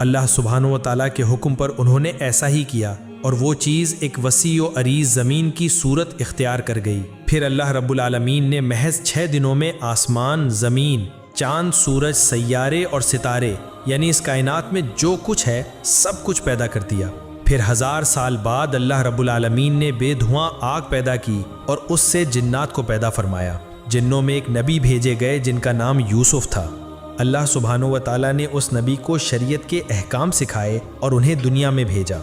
اللہ سبحانہ و تعالیٰ کے حکم پر انہوں نے ایسا ہی کیا اور وہ چیز ایک وسیع و عریض زمین کی صورت اختیار کر گئی۔ پھر اللہ رب العالمین نے محض 6 دنوں میں آسمان، زمین، چاند، سورج، سیارے اور ستارے یعنی اس کائنات میں جو کچھ ہے سب کچھ پیدا کر دیا۔ پھر 1000 سال بعد اللہ رب العالمین نے بے دھواں آگ پیدا کی اور اس سے جنات کو پیدا فرمایا۔ جنوں میں ایک نبی بھیجے گئے جن کا نام یوسف تھا۔ اللہ سبحانہ و تعالیٰ نے اس نبی کو شریعت کے احکام سکھائے اور انہیں دنیا میں بھیجا۔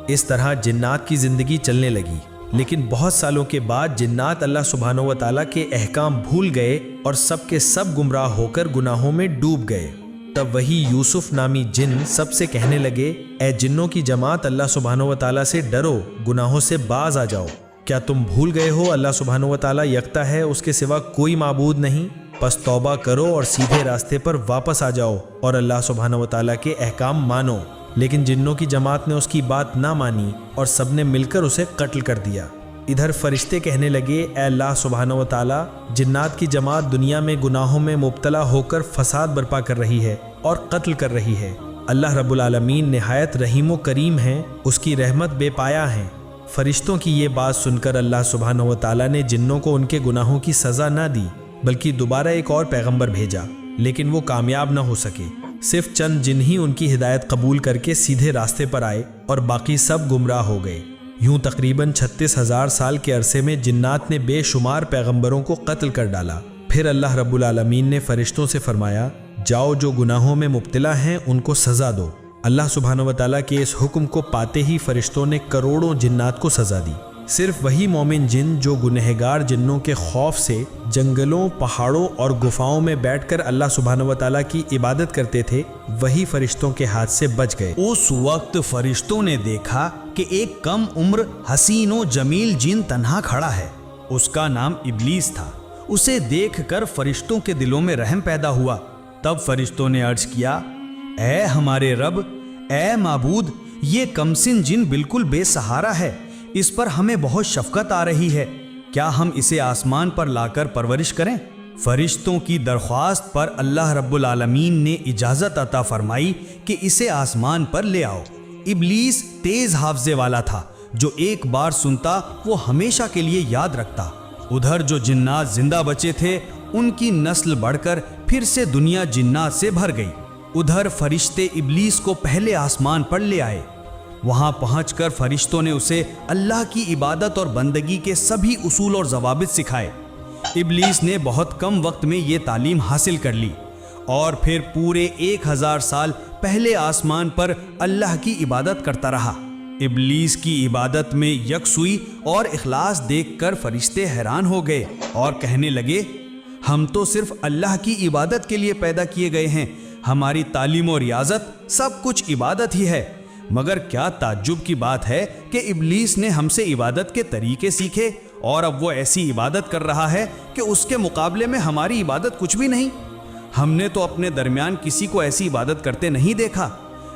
اس طرح جنات کی زندگی چلنے لگی، لیکن بہت سالوں کے بعد جنات اللہ سبحانہ و تعالیٰ کے احکام بھول گئے اور سب کے سب گمراہ ہو کر گناہوں میں ڈوب گئے۔ تب وہی یوسف نامی جن سب سے کہنے لگے، اے جنوں کی جماعت، اللہ سبحانہ و تعالیٰ سے ڈرو، گناہوں سے باز آ جاؤ۔ کیا تم بھول گئے ہو اللہ سبحانہ و تعالیٰ یکتا ہے، اس کے سوا کوئی معبود نہیں؟ پس توبہ کرو اور سیدھے راستے پر واپس آ جاؤ اور اللہ سبحانہ و تعالیٰ کے احکام مانو۔ لیکن جنوں کی جماعت نے اس کی بات نہ مانی اور سب نے مل کر اسے قتل کر دیا۔ ادھر فرشتے کہنے لگے، اے اللہ سبحانہ و تعالیٰ، جنات کی جماعت دنیا میں گناہوں میں مبتلا ہو کر فساد برپا کر رہی ہے اور قتل کر رہی ہے۔ اللہ رب العالمین نہایت رحیم و کریم ہیں، اس کی رحمت بے پایا ہے۔ فرشتوں کی یہ بات سن کر اللہ سبحانہ و تعالیٰ نے جنوں کو ان کے گناہوں کی سزا نہ دی، بلکہ دوبارہ ایک اور پیغمبر بھیجا، لیکن وہ کامیاب نہ ہو سکے۔ صرف چند جن ہی ان کی ہدایت قبول کر کے سیدھے راستے پر آئے اور باقی سب گمراہ ہو گئے۔ یوں تقریباً 36,000 سال کے عرصے میں جنات نے بے شمار پیغمبروں کو قتل کر ڈالا۔ پھر اللہ رب العالمین نے فرشتوں سے فرمایا، جاؤ جو گناہوں میں مبتلا ہیں ان کو سزا دو۔ اللہ سبحانہ و تعالیٰ کے اس حکم کو پاتے ہی فرشتوں نے کروڑوں جنات کو سزا دی۔ صرف وہی مومن جن جو گنہگار جنوں کے خوف سے جنگلوں، پہاڑوں اور گفاؤں میں بیٹھ کر اللہ سبحانہ و تعالیٰ کی عبادت کرتے تھے، وہی فرشتوں کے ہاتھ سے بچ گئے۔ اس وقت فرشتوں نے دیکھا کہ ایک کم عمر حسین و جمیل جن تنہا کھڑا ہے۔ اس کا نام ابلیس تھا۔ اسے دیکھ کر فرشتوں کے دلوں میں رحم پیدا ہوا۔ تب فرشتوں نے عرض کیا، اے ہمارے رب، اے معبود، یہ کمسن جن بالکل بے سہارا ہے، اس پر ہمیں بہت شفقت آ رہی ہے، کیا ہم اسے آسمان پر لا کر پرورش کریں؟ فرشتوں کی درخواست پر اللہ رب العالمین نے اجازت عطا فرمائی کہ اسے آسمان پر لے آؤ۔ ابلیس تیز حافظے والا تھا، جو ایک بار سنتا وہ ہمیشہ کے لیے یاد رکھتا۔ ادھر جو جنات زندہ بچے تھے ان کی نسل بڑھ کر پھر سے دنیا جنات سے بھر گئی۔ ادھر فرشتے ابلیس کو پہلے آسمان پر لے آئے۔ وہاں پہنچ کر فرشتوں نے اسے اللہ کی عبادت اور بندگی کے سبھی اصول اور ضوابط سکھائے۔ ابلیس نے بہت کم وقت میں یہ تعلیم حاصل کر لی اور پھر پورے 1000 سال پہلے آسمان پر اللہ کی عبادت کرتا رہا۔ ابلیس کی عبادت میں یکسوئی اور اخلاص دیکھ کر فرشتے حیران ہو گئے اور کہنے لگے، ہم تو صرف اللہ کی عبادت کے لیے پیدا کیے گئے ہیں، ہماری تعلیم و ریاضت سب کچھ عبادت ہی ہے۔ مگر کیا تعجب کی بات ہے کہ ابلیس نے ہم سے عبادت کے طریقے سیکھے اور اب وہ ایسی عبادت کر رہا ہے کہ اس کے مقابلے میں ہماری عبادت کچھ بھی نہیں۔ ہم نے تو اپنے درمیان کسی کو ایسی عبادت کرتے نہیں دیکھا۔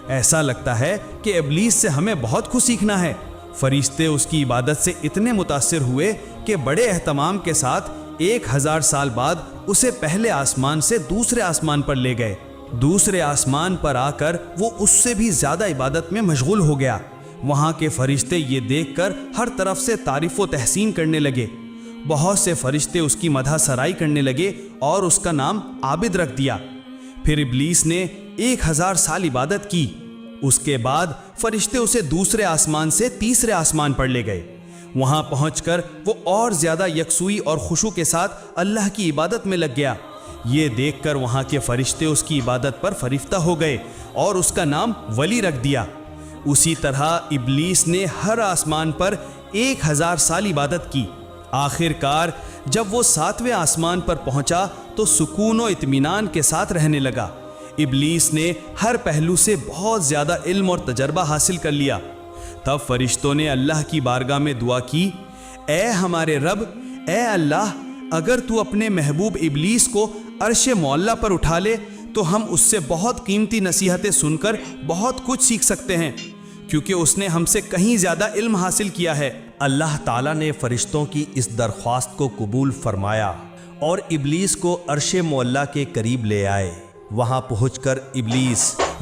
ایسا لگتا ہے کہ ابلیس سے ہمیں بہت کچھ سیکھنا ہے۔ فرشتے اس کی عبادت سے اتنے متاثر ہوئے کہ بڑے اہتمام کے ساتھ 1000 سال بعد اسے پہلے آسمان سے دوسرے آسمان پر لے گئے۔ دوسرے آسمان پر آ کر وہ اس سے بھی زیادہ عبادت میں مشغول ہو گیا۔ وہاں کے فرشتے یہ دیکھ کر ہر طرف سے تعریف و تحسین کرنے لگے۔ بہت سے فرشتے اس کی مدح سرائی کرنے لگے اور اس کا نام عابد رکھ دیا۔ پھر ابلیس نے 1000 سال عبادت کی۔ اس کے بعد فرشتے اسے دوسرے آسمان سے تیسرے آسمان پر لے گئے۔ وہاں پہنچ کر وہ اور زیادہ یکسوئی اور خشوع کے ساتھ اللہ کی عبادت میں لگ گیا۔ یہ دیکھ کر وہاں کے فرشتے اس کی عبادت پر فریفتہ ہو گئے اور اس کا نام ولی رکھ دیا۔ اسی طرح ابلیس نے ہر آسمان پر 1000 سال عبادت کی۔ آخر کار جب وہ 7ویں آسمان پر پہنچا تو سکون و اطمینان کے ساتھ رہنے لگا۔ ابلیس نے ہر پہلو سے بہت زیادہ علم اور تجربہ حاصل کر لیا۔ تب فرشتوں نے اللہ کی بارگاہ میں دعا کی، اے ہمارے رب، اے اللہ، اگر تو اپنے محبوب ابلیس کو عرش معلی پر اٹھا لے تو ہم اس سے بہت قیمتی نصیحتیں سن کر بہت کچھ سیکھ سکتے ہیں، کیونکہ اس نے ہم سے کہیں زیادہ علم حاصل کیا ہے۔ اللہ تعالیٰ نے فرشتوں کی اس درخواست کو قبول فرمایا اور ابلیس کو عرش معلی کے قریب لے آئے۔ وہاں پہنچ کر ابلیس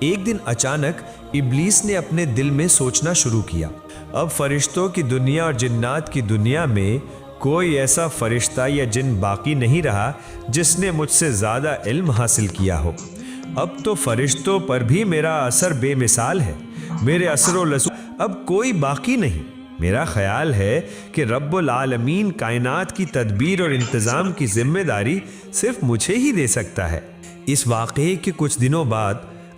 ایک دن اچانک ابلیس نے اپنے دل میں سوچنا شروع کیا، اب فرشتوں کی دنیا اور جنات کی دنیا میں کوئی ایسا فرشتہ یا جن باقی نہیں رہا جس نے مجھ سے زیادہ علم حاصل کیا ہو۔ اب تو فرشتوں پر بھی میرا اثر بے مثال ہے، میرے اثر و رسوخ اب کوئی باقی نہیں۔ میرا خیال ہے کہ رب العالمین کائنات کی تدبیر اور انتظام کی ذمہ داری صرف مجھے ہی دے سکتا ہے۔ اس واقعے کے کچھ دنوں بعد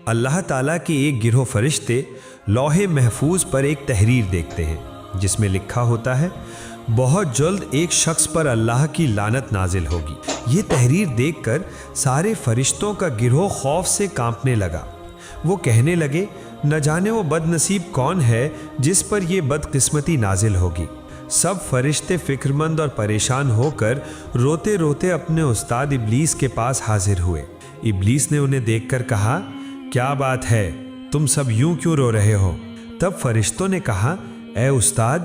اللہ تعالیٰ کے ایک گروہ فرشتے لوح محفوظ پر ایک تحریر دیکھتے ہیں جس میں لکھا ہوتا ہے، بہت جلد ایک شخص پر اللہ کی لعنت نازل ہوگی۔ یہ تحریر دیکھ کر سارے فرشتوں کا گروہ خوف سے کانپنے لگا۔ وہ کہنے لگے، نہ جانے وہ بد نصیب کون ہے جس پر یہ بدقسمتی نازل ہوگی۔ سب فرشتے فکرمند اور پریشان ہو کر روتے روتے اپنے استاد ابلیس کے پاس حاضر ہوئے۔ ابلیس نے انہیں دیکھ کر کہا، کیا بات ہے، تم سب یوں کیوں رو رہے ہو؟ تب فرشتوں نے کہا، اے استاد،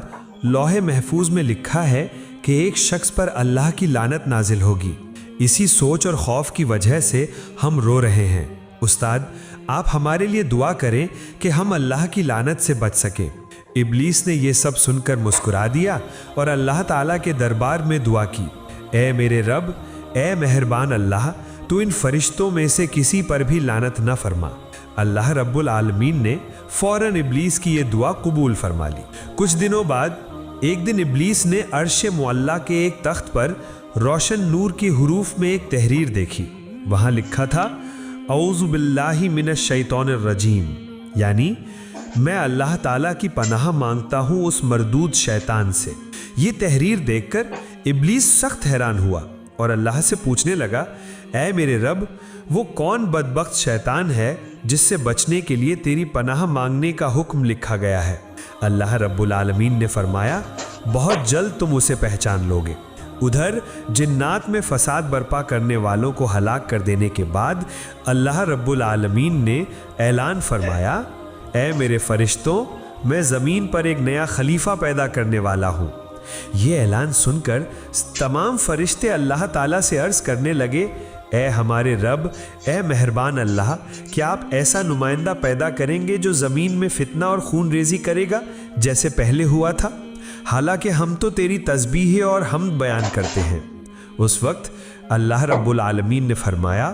لوح محفوظ میں لکھا ہے کہ ایک شخص پر اللہ کی لعنت نازل ہوگی، اسی سوچ اور خوف کی وجہ سے ہم رو رہے ہیں۔ استاد، آپ ہمارے لیے دعا کریں کہ ہم اللہ کی لعنت سے بچ سکیں۔ ابلیس نے یہ سب سن کر مسکرا دیا اور اللہ تعالیٰ کے دربار میں دعا کی، اے میرے رب، اے مہربان اللہ، تو ان فرشتوں میں سے کسی پر بھی لعنت نہ فرما۔ اللہ رب العالمین نے فوراً ابلیس کی یہ دعا قبول فرما لی۔ کچھ دنوں بعد ایک دن ابلیس نے عرش معلیٰ کے ایک تخت پر روشن نور کی حروف میں ایک تحریر دیکھی۔ وہاں لکھا تھا، اعوذ باللہ من الشیطان الرجیم، یعنی میں اللہ تعالیٰ کی پناہ مانگتا ہوں اس مردود شیطان سے۔ یہ تحریر دیکھ کر ابلیس سخت حیران ہوا اور اللہ سے پوچھنے لگا، اے میرے رب، وہ کون بدبخت شیطان ہے جس سے بچنے کے لیے تیری پناہ مانگنے کا حکم لکھا گیا ہے؟ اللہ رب العالمین نے فرمایا، بہت جلد تم اسے پہچان لوگے۔ ادھر جنات میں فساد برپا کرنے والوں کو ہلاک کر دینے کے بعد اللہ رب العالمین نے اعلان فرمایا، اے میرے فرشتوں، میں زمین پر ایک نیا خلیفہ پیدا کرنے والا ہوں۔ یہ اعلان سن کر تمام فرشتے اللہ تعالیٰ سے عرض کرنے لگے، اے ہمارے رب، اے مہربان اللہ، کیا آپ ایسا نمائندہ پیدا کریں گے جو زمین میں فتنہ اور خون ریزی کرے گا جیسے پہلے ہوا تھا؟ حالانکہ ہم تو تیری تسبیح اور حمد بیان کرتے ہیں۔ اس وقت اللہ رب العالمین نے فرمایا،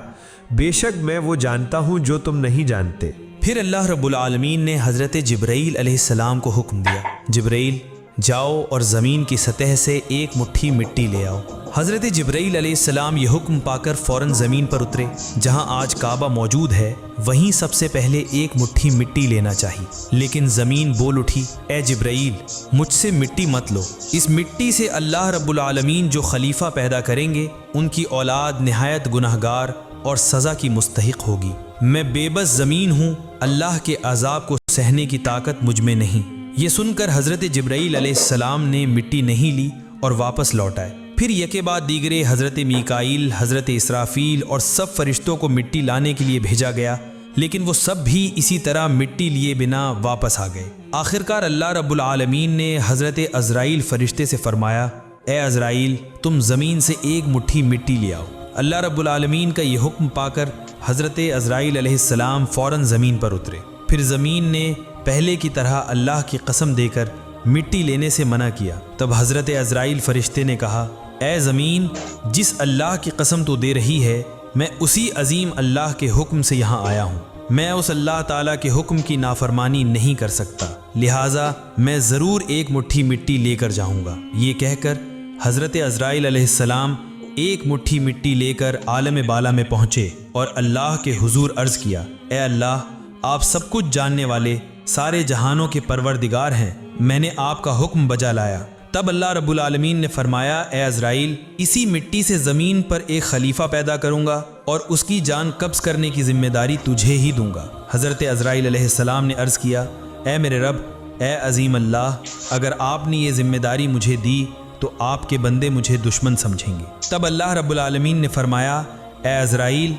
بے شک میں وہ جانتا ہوں جو تم نہیں جانتے۔ پھر اللہ رب العالمین نے حضرت جبرائیل علیہ السلام کو حکم دیا، جبرائیل جاؤ اور زمین کی سطح سے ایک مٹھی مٹی لے آؤ۔ حضرت جبرائیل علیہ السلام یہ حکم پا کر فوراً زمین پر اترے۔ جہاں آج کعبہ موجود ہے وہیں سب سے پہلے ایک مٹھی مٹی لینا چاہیے، لیکن زمین بول اٹھی، اے جبرائیل، مجھ سے مٹی مت لو، اس مٹی سے اللہ رب العالمین جو خلیفہ پیدا کریں گے ان کی اولاد نہایت گناہگار اور سزا کی مستحق ہوگی۔ میں بے بس زمین ہوں، اللہ کے عذاب کو سہنے کی طاقت مجھ میں نہیں۔ یہ سن کر حضرت جبرائیل علیہ السلام نے مٹی نہیں لی اور واپس لوٹ آئے۔ پھر یکے بعد دیگرے حضرت میکائیل، حضرت اسرافیل اور سب فرشتوں کو مٹی لانے کے لیے بھیجا گیا، لیکن وہ سب بھی اسی طرح مٹی لیے بنا واپس آ گئے۔ آخرکار اللہ رب العالمین نے حضرت عزرائیل فرشتے سے فرمایا، اے عزرائیل، تم زمین سے ایک مٹھی مٹی لے آؤ۔ اللہ رب العالمین کا یہ حکم پا کر حضرت عزرائیل علیہ السلام فوراً زمین پر اترے۔ پھر زمین نے پہلے کی طرح اللہ کی قسم دے کر مٹی لینے سے منع کیا۔ تب حضرت عزرائیل فرشتے نے کہا، اے زمین، جس اللہ کی قسم تو دے رہی ہے، میں اسی عظیم اللہ کے حکم سے یہاں آیا ہوں۔ میں اس اللہ تعالیٰ کے حکم کی نافرمانی نہیں کر سکتا، لہٰذا میں ضرور ایک مٹھی مٹی لے کر جاؤں گا۔ یہ کہہ کر حضرت عزرائیل علیہ السلام ایک مٹھی مٹی لے کر عالم بالا میں پہنچے اور اللہ کے حضور عرض کیا، اے اللہ، آپ سب کچھ جاننے والے، سارے جہانوں کے پروردگار ہیں، میں نے آپ کا حکم بجا لایا۔ تب اللہ رب العالمین نے فرمایا، اے عزرائیل، اسی مٹی سے زمین پر ایک خلیفہ پیدا کروں گا اور اس کی جان قبض کرنے کی ذمہ داری تجھے ہی دوں گا۔ حضرت عزرائیل علیہ السلام نے عرض کیا، اے میرے رب، اے عظیم اللہ، اگر آپ نے یہ ذمہ داری مجھے دی تو آپ کے بندے مجھے دشمن سمجھیں گے۔ تب اللہ رب العالمین نے فرمایا، اے عزرائیل،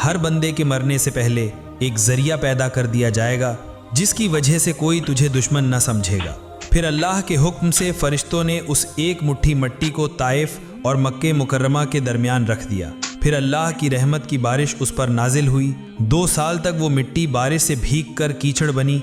ہر بندے کے مرنے سے پہلے ایک ذریعہ پیدا کر دیا جائے گا جس کی وجہ سے کوئی تجھے دشمن نہ سمجھے گا۔ پھر اللہ کے حکم سے فرشتوں نے اس ایک مٹھی مٹی کو طائف اور مکہ مکرمہ کے درمیان رکھ دیا۔ پھر اللہ کی رحمت کی بارش اس پر نازل ہوئی۔ 2 سال تک وہ مٹی بارش سے بھیگ کر کیچڑ بنی،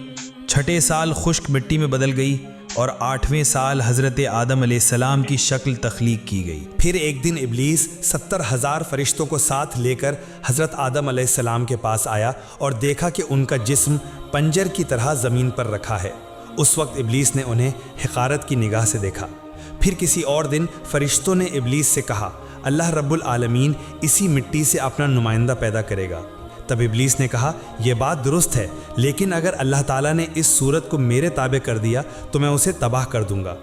6 سال خشک مٹی میں بدل گئی، اور 8ویں سال حضرت آدم علیہ السلام کی شکل تخلیق کی گئی۔ پھر ایک دن ابلیس 70,000 فرشتوں کو ساتھ لے کر حضرت آدم علیہ السلام کے پاس آیا اور دیکھا کہ ان کا جسم پنجر کی طرح زمین پر رکھا ہے۔ اس وقت ابلیس نے انہیں حقارت کی نگاہ سے دیکھا۔ پھر کسی اور دن فرشتوں نے ابلیس سے کہا، اللہ رب العالمین اسی مٹی سے اپنا نمائندہ پیدا کرے گا۔ تب ابلیس نے کہا، یہ بات درست ہے، لیکن اگر اللہ تعالیٰ نے اس صورت کو میرے تابع کر دیا تو میں اسے تباہ کر دوں گا،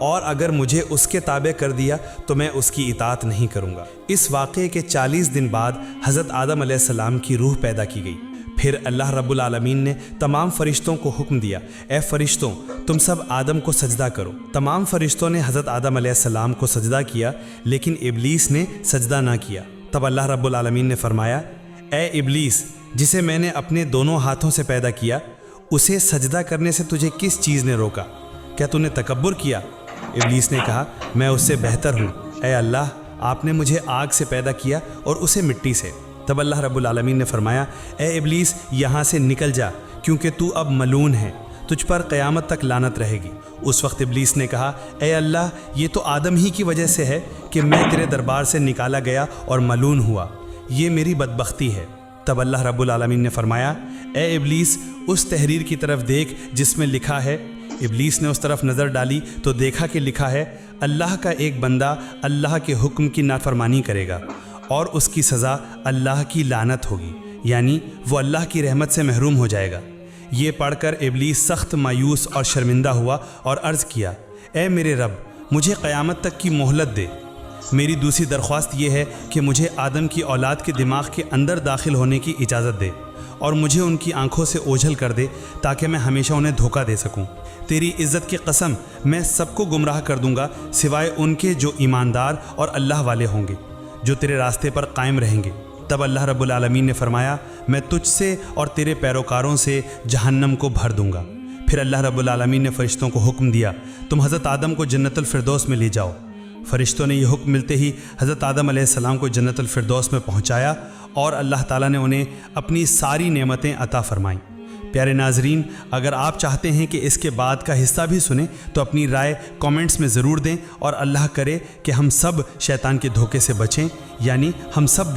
اور اگر مجھے اس کے تابع کر دیا تو میں اس کی اطاعت نہیں کروں گا۔ اس واقعے کے 40 دن بعد حضرت آدم علیہ السلام کی روح پیدا کی گئی۔ پھر اللہ رب العالمین نے تمام فرشتوں کو حکم دیا، اے فرشتوں، تم سب آدم کو سجدہ کرو۔ تمام فرشتوں نے حضرت آدم علیہ السلام کو سجدہ کیا، لیکن ابلیس نے سجدہ نہ کیا۔ تب اللہ رب العالمین نے فرمایا، اے ابلیس، جسے میں نے اپنے دونوں ہاتھوں سے پیدا کیا، اسے سجدہ کرنے سے تجھے کس چیز نے روکا؟ کیا تو نے تکبر کیا؟ ابلیس نے کہا، میں اس سے بہتر ہوں، اے اللہ، آپ نے مجھے آگ سے پیدا کیا اور اسے مٹی سے۔ تب اللہ رب العالمین نے فرمایا، اے ابلیس، یہاں سے نکل جا، کیونکہ تو اب ملعون ہے، تجھ پر قیامت تک لعنت رہے گی۔ اس وقت ابلیس نے کہا، اے اللہ، یہ تو آدم ہی کی وجہ سے ہے کہ میں تیرے دربار سے نکالا گیا اور ملعون ہوا، یہ میری بدبختی ہے۔ تب اللہ رب العالمین نے فرمایا، اے ابلیس، اس تحریر کی طرف دیکھ جس میں لکھا ہے۔ ابلیس نے اس طرف نظر ڈالی تو دیکھا کہ لکھا ہے، اللہ کا ایک بندہ اللہ کے حکم کی نافرمانی کرے گا اور اس کی سزا اللہ کی لعنت ہوگی، یعنی وہ اللہ کی رحمت سے محروم ہو جائے گا۔ یہ پڑھ کر ابلیس سخت مایوس اور شرمندہ ہوا اور عرض کیا، اے میرے رب، مجھے قیامت تک کی مہلت دے۔ میری دوسری درخواست یہ ہے کہ مجھے آدم کی اولاد کے دماغ کے اندر داخل ہونے کی اجازت دے اور مجھے ان کی آنکھوں سے اوجھل کر دے تاکہ میں ہمیشہ انہیں دھوکہ دے سکوں۔ تیری عزت کی قسم، میں سب کو گمراہ کر دوں گا سوائے ان کے جو ایماندار اور اللہ والے ہوں گے، جو تیرے راستے پر قائم رہیں گے۔ تب اللہ رب العالمین نے فرمایا، میں تجھ سے اور تیرے پیروکاروں سے جہنم کو بھر دوں گا۔ پھر اللہ رب العالمین نے فرشتوں کو حکم دیا، تم حضرت آدم کو جنت الفردوس میں لے جاؤ۔ فرشتوں نے یہ حکم ملتے ہی حضرت آدم علیہ السلام کو جنت الفردوس میں پہنچایا اور اللہ تعالیٰ نے انہیں اپنی ساری نعمتیں عطا فرمائیں۔ پیارے ناظرین، اگر آپ چاہتے ہیں کہ اس کے بعد کا حصہ بھی سنیں تو اپنی رائے کامنٹس میں ضرور دیں، اور اللہ کرے کہ ہم سب شیطان کے دھوکے سے بچیں، یعنی ہم سب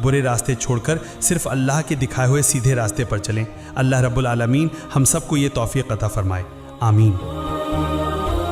برے راستے چھوڑ کر صرف اللہ کے دکھائے ہوئے سیدھے راستے پر چلیں۔ اللہ رب العالمین ہم سب کو یہ توفیق عطا فرمائے، آمین۔